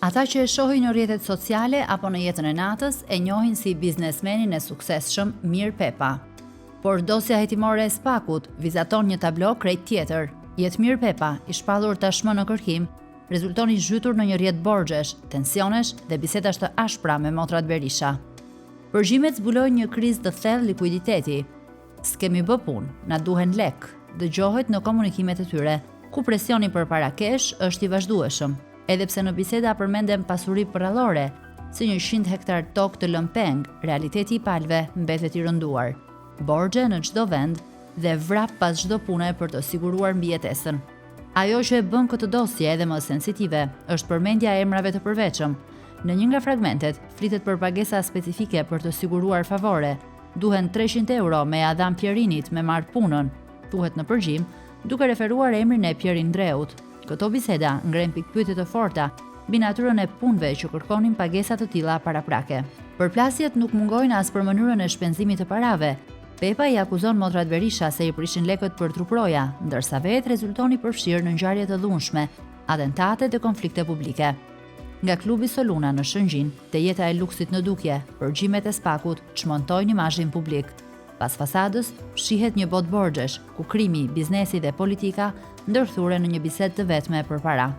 Ata që e shohin në rrjetet sociale apo në jetën e natës e njohin si biznesmenin e suksesshëm Mir Pepa. Por dosja hetimore e Spakut vizaton një tablo krejt tjetër. Jetmir Pepa, i shpallur tashmë në kërkim, rezulton i zhytur në një rrjet borxhesh, tensionesh dhe bisedash të ashpra me motrat Berisha. Përgjimet zbulojnë një krizë të thellë likuiditeti. S'kemi bë punë, na duhen lek, dëgjohet në komunikimet e tyre, ku presioni për para kesh është i vazhdueshëm. Edhe pse në biseda përmenden pasuri përrallore, si 100 hektar tokë të lëmpeng, realiteti i palëve mbetet i rënduar. Borxhe në çdo vend dhe vrap pas çdo pune për të siguruar mbijetesën. Ajo që e bën këtë dosje edhe më sensitive është përmendja e emrave të përveçëm. Në një nga fragmentet flitet për pagesa specifike për të siguruar favore. Duhen 300 euro me Adam Pjerinit me marrë punën, thuhet në përgjim, duke referuar emrin e Pjerin Dreut. Këto biseda ngren pikpyetje të forta mbi natyrën e punëve që kërkonin pagesa të tilla paraprake. Përplasjet nuk mungojnë as për mënyrën e shpenzimit të parave. Pepa i akuzon motrat Berisha se i prishin lekët për truproja, ndërsa vetë rezultoni përfshirë në ngjarje të dhunshme, atentate dhe konflikte publike. Nga klubi Soluna në Shëngjin, te jeta e luksit në dukje, përgjimet e Spakut çmontojnë imazhin publik. Pas fasadës, shihet një botë borxhesh, ku krimi, biznesi dhe politika ndërthure në një bisedë të vetme për para.